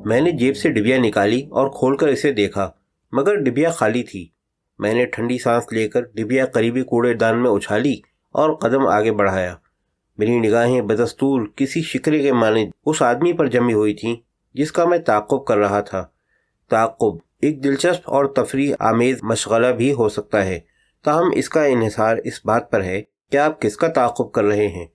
میں نے جیب سے ڈبیا نکالی اور کھول کر اسے دیکھا، مگر ڈبیا خالی تھی۔ میں نے ٹھنڈی سانس لے کر ڈبیا قریبی کوڑے دان میں اچھالی اور قدم آگے بڑھایا۔ میری نگاہیں بدستور کسی شکرے کے مانند اس آدمی پر جمی ہوئی تھیں جس کا میں تعاقب کر رہا تھا۔ تعاقب ایک دلچسپ اور تفریح آمیز مشغلہ بھی ہو سکتا ہے، تاہم اس کا انحصار اس بات پر ہے کہ آپ کس کا تعاقب کر رہے ہیں۔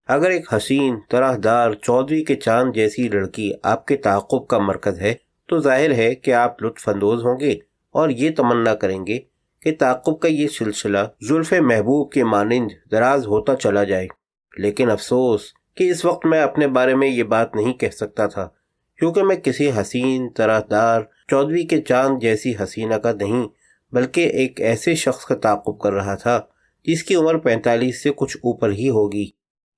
اگر ایک حسین طرح دار چودھویں کے چاند جیسی لڑکی آپ کے تعاقب کا مرکز ہے تو ظاہر ہے کہ آپ لطف اندوز ہوں گے اور یہ تمنا کریں گے کہ تعاقب کا یہ سلسلہ زلف محبوب کے مانند دراز ہوتا چلا جائے۔ لیکن افسوس کہ اس وقت میں اپنے بارے میں یہ بات نہیں کہہ سکتا تھا، کیونکہ میں کسی حسین طرح دار چودھویں کے چاند جیسی حسینہ کا نہیں بلکہ ایک ایسے شخص کا تعاقب کر رہا تھا جس کی عمر 45 سے کچھ اوپر ہی ہوگی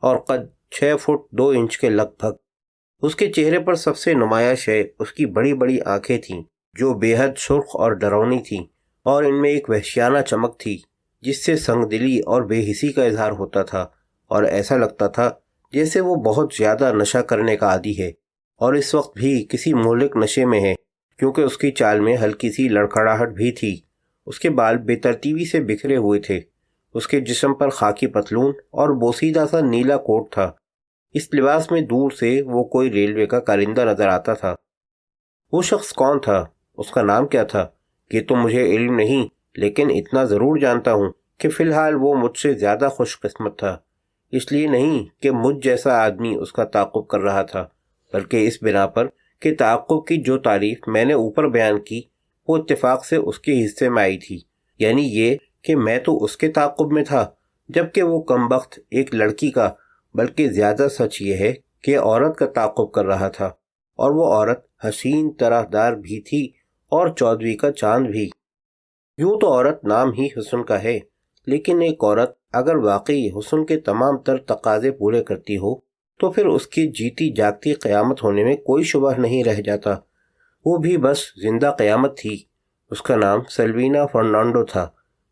اور قد 6 فٹ 2 انچ کے لگ بھگ۔ اس کے چہرے پر سب سے نمایاں شے اس کی بڑی بڑی آنکھیں تھیں جو بے حد سرخ اور ڈراؤنی تھیں، اور ان میں ایک وحشیانہ چمک تھی جس سے سنگ دلی اور بے حسی کا اظہار ہوتا تھا، اور ایسا لگتا تھا جیسے وہ بہت زیادہ نشہ کرنے کا عادی ہے اور اس وقت بھی کسی مہلک نشے میں ہے، کیونکہ اس کی چال میں ہلکی سی لڑکھڑاہٹ بھی تھی۔ اس کے بال بے ترتیبی سے بکھرے ہوئے تھے۔ اس کے جسم پر خاکی پتلون اور بوسیدہ سا نیلا کوٹ تھا۔ اس لباس میں دور سے وہ کوئی ریلوے کا کارندہ نظر آتا تھا۔ وہ شخص کون تھا؟ اس کا نام کیا تھا؟ یہ تو مجھے علم نہیں، لیکن اتنا ضرور جانتا ہوں کہ فی الحال وہ مجھ سے زیادہ خوش قسمت تھا۔ اس لیے نہیں کہ مجھ جیسا آدمی اس کا تعاقب کر رہا تھا، بلکہ اس بنا پر کہ تعاقب کی جو تعریف میں نے اوپر بیان کی وہ اتفاق سے اس کے حصے میں آئی تھی، یعنی یہ کہ میں تو اس کے تعاقب میں تھا جبکہ وہ کمبخت ایک لڑکی کا، بلکہ زیادہ سچ یہ ہے کہ عورت کا تعاقب کر رہا تھا، اور وہ عورت حسین طرح دار بھی تھی اور چودھویں کا چاند بھی۔ یوں تو عورت نام ہی حسن کا ہے، لیکن ایک عورت اگر واقعی حسن کے تمام تر تقاضے پورے کرتی ہو تو پھر اس کی جیتی جاگتی قیامت ہونے میں کوئی شبہ نہیں رہ جاتا۔ وہ بھی بس زندہ قیامت تھی۔ اس کا نام سلوینا فرنانڈو تھا۔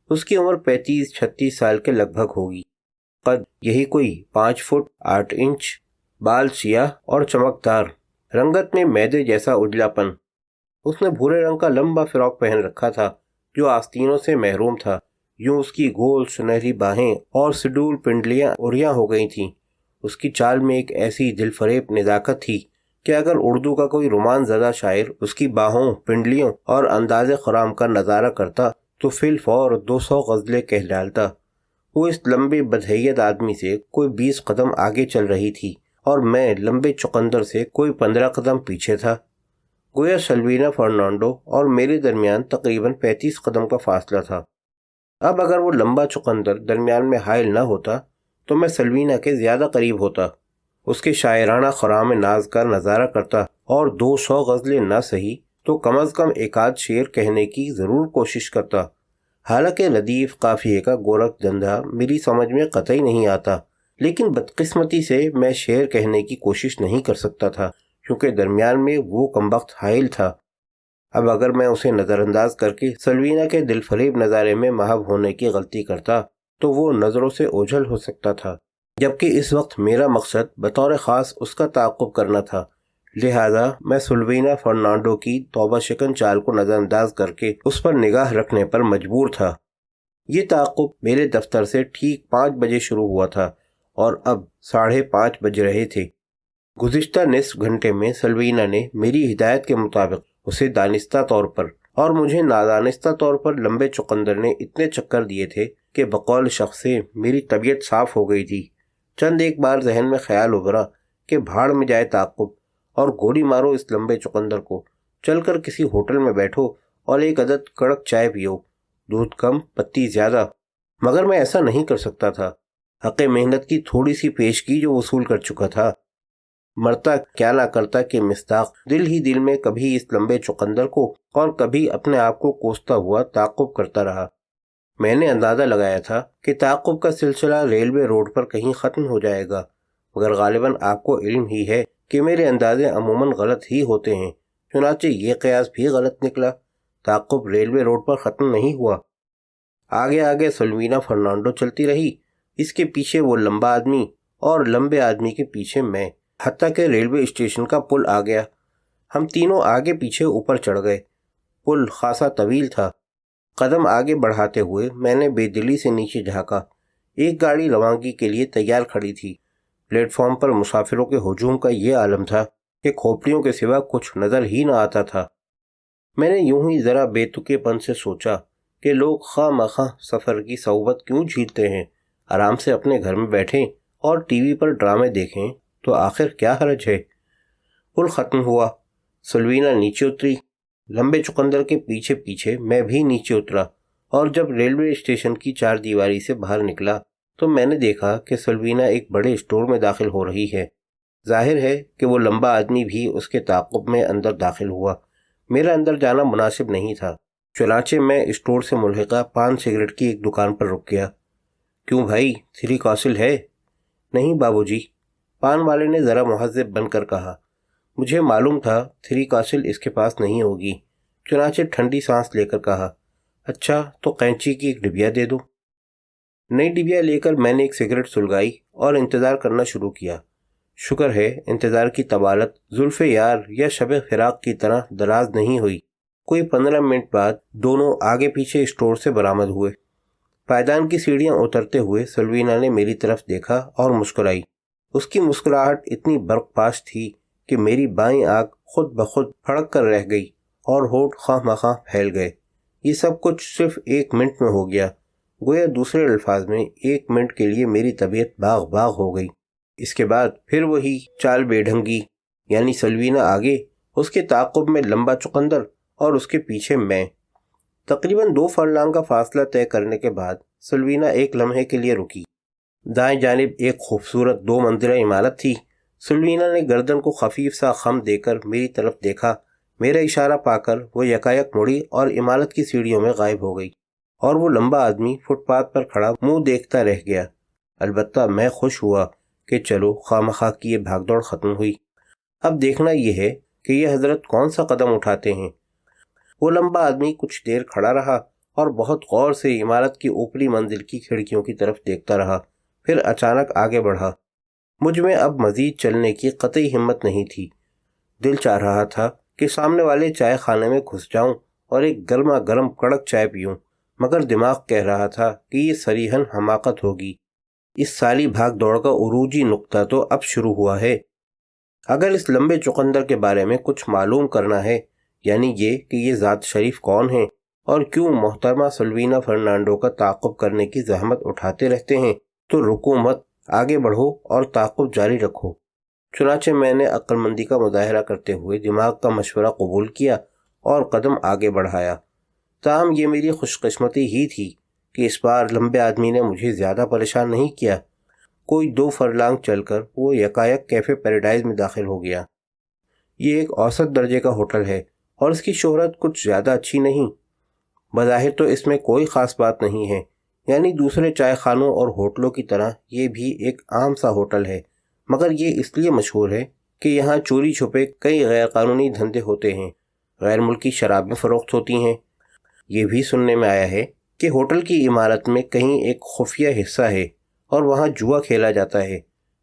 اس کی عمر 35-36 سال کے لگ بھگ ہوگی۔ قد یہی کوئی 5 فٹ 8 انچ، بال سیاہ اور چمکدار، رنگت میں میدے جیسا اجلا پن۔ اس نے بھورے رنگ کا لمبا فراک پہن رکھا تھا جو آستینوں سے محروم تھا۔ یوں اس کی گول سنہری باہیں اور سڈول پنڈلیاں اریاں ہو گئی تھیں۔ اس کی چال میں ایک ایسی دل فریب نزاکت تھی کہ اگر اردو کا کوئی رومان زدہ شاعر اس کی باہوں، پنڈلیوں اور انداز خرام کا نظارہ کرتا تو فی الفور 200 غزلیں کہہ ڈالتا۔ وہ اس لمبے بدحیت آدمی سے کوئی 20 قدم آگے چل رہی تھی اور میں لمبے چقندر سے کوئی 15 قدم پیچھے تھا۔ گویا سلوینا فرنانڈو اور میرے درمیان تقریباً 35 قدم کا فاصلہ تھا۔ اب اگر وہ لمبا چقندر درمیان میں حائل نہ ہوتا تو میں سلوینا کے زیادہ قریب ہوتا، اس کے شاعرانہ خرام ناز کا نظارہ کرتا اور 200 غزلیں نہ سہی تو کم از کم ایک آدھ شعر کہنے کی ضرور کوشش کرتا۔ حالانکہ ردیف قافیے کا گورکھ دھندا میری سمجھ میں قطعی نہیں آتا، لیکن بدقسمتی سے میں شعر کہنے کی کوشش نہیں کر سکتا تھا کیونکہ درمیان میں وہ کمبخت حائل تھا۔ اب اگر میں اسے نظر انداز کر کے سلوینا کے دل فریب نظارے میں محو ہونے کی غلطی کرتا تو وہ نظروں سے اوجھل ہو سکتا تھا، جبکہ اس وقت میرا مقصد بطور خاص اس کا تعاقب کرنا تھا۔ لہذا میں سلوینا فرنانڈو کی توبہ شکن چال کو نظر انداز کر کے اس پر نگاہ رکھنے پر مجبور تھا۔ یہ تعاقب میرے دفتر سے ٹھیک 5 بجے شروع ہوا تھا اور اب 5:30 بج رہے تھے۔ گزشتہ نصف گھنٹے میں سلوینا نے میری ہدایت کے مطابق اسے دانستہ طور پر اور مجھے نادانستہ طور پر لمبے چقندر نے اتنے چکر دیے تھے کہ بقول شخص سے میری طبیعت صاف ہو گئی تھی۔ چند ایک بار ذہن میں خیال ابھرا کہ بھاڑ میں جائے تعاقب، اور گولی مارو اس لمبے چقندر کو، چل کر کسی ہوٹل میں بیٹھو اور ایک عدد کڑک چائے پیو، دودھ کم پتی زیادہ۔ مگر میں ایسا نہیں کر سکتا تھا۔ حق محنت کی تھوڑی سی پیشگی جو وصول کر چکا تھا، مرتا کیا نہ کرتا کہ مصداق دل ہی دل میں کبھی اس لمبے چقندر کو اور کبھی اپنے آپ کو کوستا ہوا تعاقب کرتا رہا۔ میں نے اندازہ لگایا تھا کہ تعاقب کا سلسلہ ریلوے روڈ پر کہیں ختم ہو جائے گا، مگر غالباً آپ کو علم ہی ہے کہ میرے اندازے عموماً غلط ہی ہوتے ہیں، چنانچہ یہ قیاس بھی غلط نکلا۔ تعاقب ریلوے روڈ پر ختم نہیں ہوا۔ آگے آگے سلوینا فرنانڈو چلتی رہی، اس کے پیچھے وہ لمبا آدمی اور لمبے آدمی کے پیچھے میں، حتیٰ کہ ریلوے اسٹیشن کا پل آ گیا۔ ہم تینوں آگے پیچھے اوپر چڑھ گئے۔ پل خاصا طویل تھا۔ قدم آگے بڑھاتے ہوئے میں نے بے دلی سے نیچے جھانکا۔ ایک گاڑی روانگی کے لیے تیار کھڑی تھی۔ پلیٹ فارم پر مسافروں کے ہجوم کا یہ عالم تھا کہ کھوپڑیوں کے سوا کچھ نظر ہی نہ آتا تھا۔ میں نے یوں ہی ذرا بے تکے پن سے سوچا کہ لوگ خواہ مخواہ سفر کی صعوبت کیوں جھیلتے ہیں، آرام سے اپنے گھر میں بیٹھیں اور ٹی وی پر ڈرامے دیکھیں تو آخر کیا حرج ہے۔ پل ختم ہوا، سلوینا نیچے اتری۔ لمبے چقندر کے پیچھے پیچھے میں بھی نیچے اترا، اور جب ریلوے اسٹیشن کی چار دیواری سے باہر نکلا تو میں نے دیکھا کہ سلوینا ایک بڑے اسٹور میں داخل ہو رہی ہے۔ ظاہر ہے کہ وہ لمبا آدمی بھی اس کے تعاقب میں اندر داخل ہوا۔ میرا اندر جانا مناسب نہیں تھا، چنانچہ میں اسٹور سے ملحقہ پان سگریٹ کی ایک دکان پر رک گیا۔ کیوں بھائی، 3 کاسل ہے؟ نہیں بابو جی، پان والے نے ذرا مہذب بن کر کہا۔ مجھے معلوم تھا 3 کاسل اس کے پاس نہیں ہوگی، چنانچہ ٹھنڈی سانس لے کر کہا، اچھا تو قینچی کی ایک ڈبیا دے دو۔ نئی ڈبیا لے کر میں نے ایک سگریٹ سلگائی اور انتظار کرنا شروع کیا۔ شکر ہے انتظار کی طوالت زلف یار یا شب فراق کی طرح دراز نہیں ہوئی۔ کوئی 15 منٹ بعد دونوں آگے پیچھے اسٹور سے برآمد ہوئے۔ پائیدان کی سیڑھیاں اترتے ہوئے سلوینا نے میری طرف دیکھا اور مسکرائی۔ اس کی مسکراہٹ اتنی برق پاش تھی کہ میری بائیں آنکھ خود بخود پھڑک کر رہ گئی اور ہونٹ خواہ مخواہ پھیل گئے۔ یہ سب کچھ صرف 1 منٹ میں ہو گیا، گویا دوسرے الفاظ میں 1 منٹ کے لیے میری طبیعت باغ باغ ہو گئی۔ اس کے بعد پھر وہی چال بے ڈھنگی، یعنی سلوینا آگے، اس کے تعاقب میں لمبا چقندر اور اس کے پیچھے میں۔ تقریباً 2 فرلانگ کا فاصلہ طے کرنے کے بعد سلوینا ایک لمحے کے لیے رکی۔ دائیں جانب ایک خوبصورت 2 منزلہ عمارت تھی۔ سلوینا نے گردن کو خفیف سا خم دے کر میری طرف دیکھا۔ میرا اشارہ پا کر وہ یکایک مڑی اور عمارت کی سیڑھیوں میں غائب ہو گئی، اور وہ لمبا آدمی فٹ پاتھ پر کھڑا منہ دیکھتا رہ گیا۔ البتہ میں خوش ہوا کہ چلو خواہ مخواہ کی یہ بھاگ دوڑ ختم ہوئی۔ اب دیکھنا یہ ہے کہ یہ حضرت کون سا قدم اٹھاتے ہیں۔ وہ لمبا آدمی کچھ دیر کھڑا رہا اور بہت غور سے عمارت کی اوپری منزل کی کھڑکیوں کی طرف دیکھتا رہا، پھر اچانک آگے بڑھا۔ مجھ میں اب مزید چلنے کی قطعی ہمت نہیں تھی۔ دل چاہ رہا تھا کہ سامنے والے چائے خانے میں گھس جاؤں اور ایک گرما گرم کڑک چائے پیوں، مگر دماغ کہہ رہا تھا کہ یہ صریحاً حماقت ہوگی۔ اس ساری بھاگ دوڑ کا عروجی نقطہ تو اب شروع ہوا ہے۔ اگر اس لمبے چقندر کے بارے میں کچھ معلوم کرنا ہے، یعنی یہ کہ یہ ذات شریف کون ہیں اور کیوں محترمہ سلوینا فرنانڈو کا تعاقب کرنے کی زحمت اٹھاتے رہتے ہیں، تو رکو مت، آگے بڑھو اور تعاقب جاری رکھو۔ چنانچہ میں نے عقل مندی کا مظاہرہ کرتے ہوئے دماغ کا مشورہ قبول کیا اور قدم آگے بڑھایا۔ تاہم یہ میری خوش قسمتی ہی تھی کہ اس بار لمبے آدمی نے مجھے زیادہ پریشان نہیں کیا۔ کوئی 2 فرلانگ چل کر وہ یکایک کیفے پیراڈائز میں داخل ہو گیا۔ یہ ایک اوسط درجے کا ہوٹل ہے اور اس کی شہرت کچھ زیادہ اچھی نہیں۔ بظاہر تو اس میں کوئی خاص بات نہیں ہے، یعنی دوسرے چائے خانوں اور ہوٹلوں کی طرح یہ بھی ایک عام سا ہوٹل ہے، مگر یہ اس لیے مشہور ہے کہ یہاں چوری چھپے کئی غیر قانونی دھندے ہوتے ہیں۔ غیر ملکی شرابیں فروخت ہوتی ہیں۔ یہ بھی سننے میں آیا ہے کہ ہوٹل کی عمارت میں کہیں ایک خفیہ حصہ ہے اور وہاں جوا کھیلا جاتا ہے۔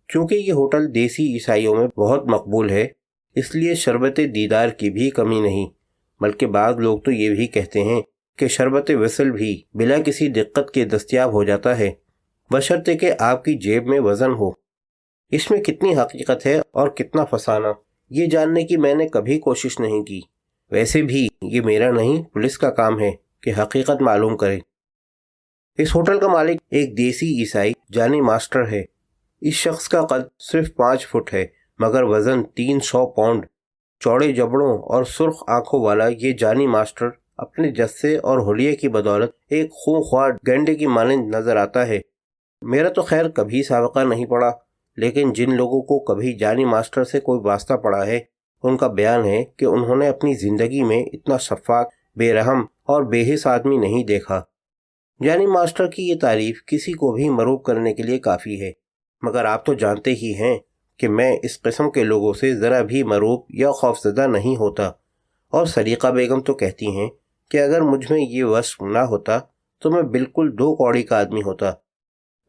چونکہ یہ ہوٹل دیسی عیسائیوں میں بہت مقبول ہے، اس لیے شربت دیدار کی بھی کمی نہیں، بلکہ بعض لوگ تو یہ بھی کہتے ہیں کہ شربت وصل بھی بلا کسی دقت کے دستیاب ہو جاتا ہے، بشرطے کہ آپ کی جیب میں وزن ہو۔ اس میں کتنی حقیقت ہے اور کتنا فسانہ، یہ جاننے کی میں نے کبھی کوشش نہیں کی۔ ویسے بھی یہ میرا نہیں، پولیس کا کام ہے کہ حقیقت معلوم کرے۔ اس ہوٹل کا مالک ایک دیسی عیسائی جانی ماسٹر ہے۔ اس شخص کا قد صرف 5 فٹ ہے، مگر وزن 300 پاؤنڈ۔ چوڑے جبڑوں اور سرخ آنکھوں والا یہ جانی ماسٹر اپنے جثے اور حلیے کی بدولت ایک خونخوار گینڈے کی مانند نظر آتا ہے۔ میرا تو خیر کبھی سابقہ نہیں پڑا، لیکن جن لوگوں کو کبھی جانی ماسٹر سے کوئی واسطہ پڑا ہے، ان کا بیان ہے کہ انہوں نے اپنی زندگی میں اتنا شفاق، بے رحم اور بے حس آدمی نہیں دیکھا۔ جانی ماسٹر کی یہ تعریف کسی کو بھی مرعوب کرنے کے لیے کافی ہے، مگر آپ تو جانتے ہی ہیں کہ میں اس قسم کے لوگوں سے ذرا بھی مرعوب یا خوفزدہ نہیں ہوتا، اور سریقہ بیگم تو کہتی ہیں کہ اگر مجھ میں یہ وصف نہ ہوتا تو میں بالکل 2 کوڑی کا آدمی ہوتا۔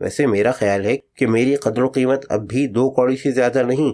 ویسے میرا خیال ہے کہ میری قدر و قیمت اب بھی 2 کوڑی سے زیادہ نہیں،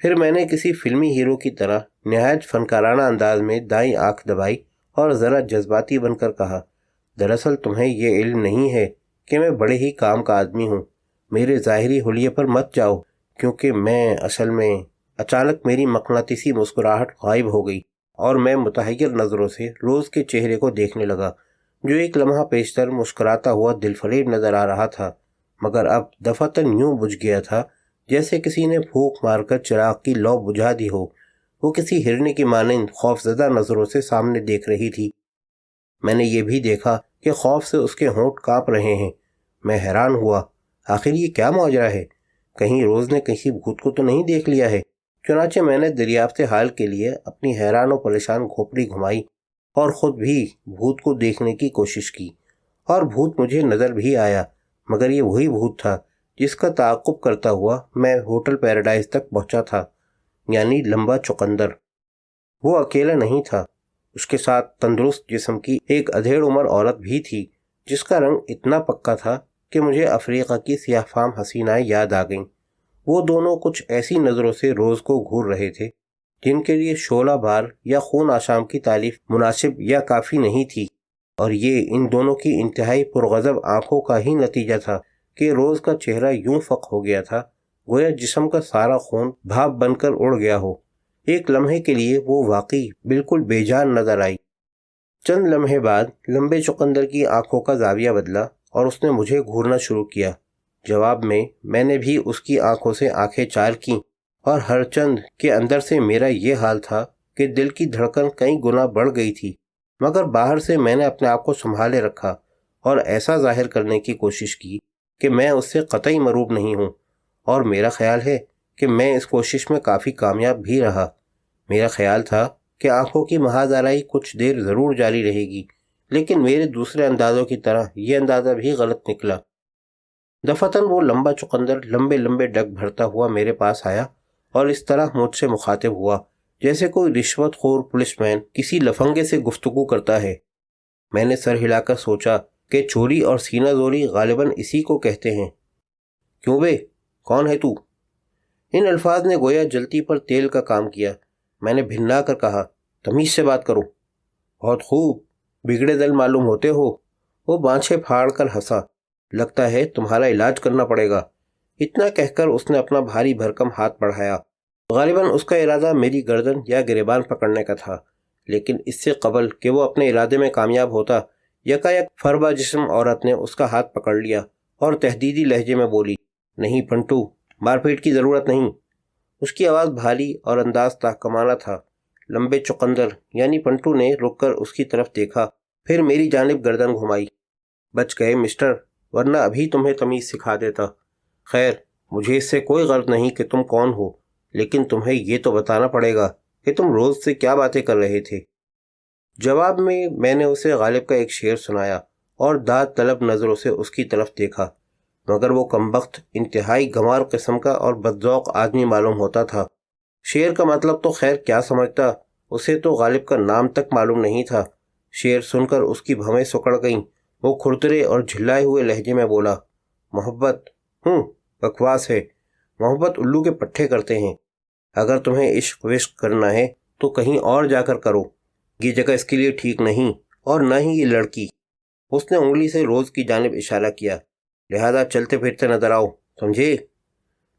پھر میں نے کسی فلمی ہیرو کی طرح نہایت فنکارانہ انداز میں دائیں آنکھ دبائی اور ذرا جذباتی بن کر کہا، دراصل تمہیں یہ علم نہیں ہے کہ میں بڑے ہی کام کا آدمی ہوں۔ میرے ظاہری حلیے پر مت جاؤ، کیونکہ میں اصل میں… اچانک میری مقناطیسی مسکراہٹ غائب ہو گئی اور میں متحیر نظروں سے روز کے چہرے کو دیکھنے لگا، جو ایک لمحہ پیشتر مسکراتا ہوا دل فریب نظر آ رہا تھا، مگر اب دفعتاً یوں بجھ گیا تھا جیسے کسی نے پھونک مار کر چراغ کی لو بجھا دی ہو۔ وہ کسی ہرنی کی مانند خوفزدہ نظروں سے سامنے دیکھ رہی تھی۔ میں نے یہ بھی دیکھا کہ خوف سے اس کے ہونٹ کانپ رہے ہیں۔ میں حیران ہوا، آخر یہ کیا ماجرا ہے؟ کہیں روز نے کسی بھوت کو تو نہیں دیکھ لیا ہے؟ چنانچہ میں نے دریافت حال کے لیے اپنی حیران و پریشان کھوپڑی گھمائی اور خود بھی بھوت کو دیکھنے کی کوشش کی، اور بھوت مجھے نظر بھی آیا، مگر یہ وہی بھوت تھا جس کا تعاقب کرتا ہوا میں ہوٹل پیراڈائز تک پہنچا تھا، یعنی لمبا چقندر۔ وہ اکیلا نہیں تھا، اس کے ساتھ تندرست جسم کی ایک ادھیڑ عمر عورت بھی تھی، جس کا رنگ اتنا پکا تھا کہ مجھے افریقہ کی سیاہ فام حسینائیں یاد آ گئیں۔ وہ دونوں کچھ ایسی نظروں سے روز کو گھور رہے تھے جن کے لیے شعلہ بار یا خون آشام کی تعریف مناسب یا کافی نہیں تھی، اور یہ ان دونوں کی انتہائی پرغضب آنکھوں کا ہی نتیجہ تھا کہ روز کا چہرہ یوں فق ہو گیا تھا گویا جسم کا سارا خون بھاپ بن کر اڑ گیا ہو۔ ایک لمحے کے لیے وہ واقعی بالکل بے جان نظر آئی۔ چند لمحے بعد لمبے چقندر کی آنکھوں کا زاویہ بدلا اور اس نے مجھے گھورنا شروع کیا۔ جواب میں نے بھی اس کی آنکھوں سے آنکھیں چار کیں، اور ہر چند کے اندر سے میرا یہ حال تھا کہ دل کی دھڑکن کئی گنا بڑھ گئی تھی، مگر باہر سے میں نے اپنے آپ کو سنبھالے رکھا اور ایسا ظاہر کرنے کی کوشش کی کہ میں اس سے قطعی مروب نہیں ہوں، اور میرا خیال ہے کہ میں اس کوشش میں کافی کامیاب بھی رہا۔ میرا خیال تھا کہ آنکھوں کی محاذ آرائی کچھ دیر ضرور جاری رہے گی، لیکن میرے دوسرے اندازوں کی طرح یہ اندازہ بھی غلط نکلا۔ دفعتاً وہ لمبا چقندر لمبے لمبے ڈگ بھرتا ہوا میرے پاس آیا اور اس طرح مجھ سے مخاطب ہوا جیسے کوئی رشوت خور پولیس مین کسی لفنگے سے گفتگو کرتا ہے۔ میں نے سر ہلا کر سوچا کہ چوری اور سینہ زوری غالباً اسی کو کہتے ہیں۔ کیوں بے، کون ہے تو؟ ان الفاظ نے گویا جلتی پر تیل کا کام کیا۔ میں نے بھننا کر کہا، تمیز سے بات کرو۔ بہت خوب، بگڑے دل معلوم ہوتے ہو۔ وہ بانچھیں پھاڑ کر ہنسا، لگتا ہے تمہارا علاج کرنا پڑے گا۔ اتنا کہہ کر اس نے اپنا بھاری بھرکم ہاتھ بڑھایا۔ غالباً اس کا ارادہ میری گردن یا گریبان پکڑنے کا تھا، لیکن اس سے قبل کہ وہ اپنے ارادے میں کامیاب ہوتا، یکایک فربا جسم عورت نے اس کا ہاتھ پکڑ لیا اور تہدیدی لہجے میں بولی، نہیں پنٹو، مار پیٹ کی ضرورت نہیں۔ اس کی آواز بھاری اور انداز تحکمانہ تھا۔ لمبے چقندر یعنی پنٹو نے رک کر اس کی طرف دیکھا، پھر میری جانب گردن گھمائی۔ بچ گئے مسٹر، ورنہ ابھی تمہیں تمیز سکھا دیتا۔ خیر، مجھے اس سے کوئی غرض نہیں کہ تم کون ہو، لیکن تمہیں یہ تو بتانا پڑے گا کہ تم روز سے کیا باتیں کر رہے تھے۔ جواب میں نے اسے غالب کا ایک شعر سنایا اور داد طلب نظروں سے اس کی طرف دیکھا، مگر وہ کمبخت انتہائی گنوار قسم کا اور بدذوق آدمی معلوم ہوتا تھا۔ شعر کا مطلب تو خیر کیا سمجھتا، اسے تو غالب کا نام تک معلوم نہیں تھا۔ شعر سن کر اس کی بھویں سکڑ گئیں۔ وہ کھرترے اور جھلائے ہوئے لہجے میں بولا، محبت؟ بکواس ہے۔ محبت الو کے پٹھے کرتے ہیں۔ اگر تمہیں عشق وشق کرنا ہے تو کہیں اور جا کر کرو، یہ جگہ اس کے لیے ٹھیک نہیں، اور نہ ہی یہ لڑکی۔ اس نے انگلی سے روز کی جانب اشارہ کیا، لہذا چلتے پھرتے نظر آؤ، سمجھے؟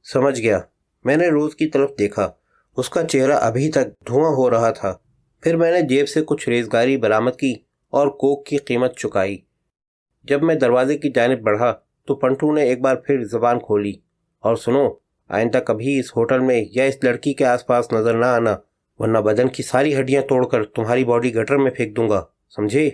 سمجھ گیا۔ میں نے روز کی طرف دیکھا، اس کا چہرہ ابھی تک دھواں ہو رہا تھا۔ پھر میں نے جیب سے کچھ ریزگاری برآمد کی اور کوک کی قیمت چکائی۔ جب میں دروازے کی جانب بڑھا تو پنٹو نے ایک بار پھر زبان کھولی، اور سنو، آئندہ کبھی اس ہوٹل میں یا اس لڑکی کے آس پاس نظر نہ آنا، ورنہ بدن کی ساری ہڈیاں توڑ کر تمہاری باڈی گٹر میں پھینک دوں گا، سمجھے؟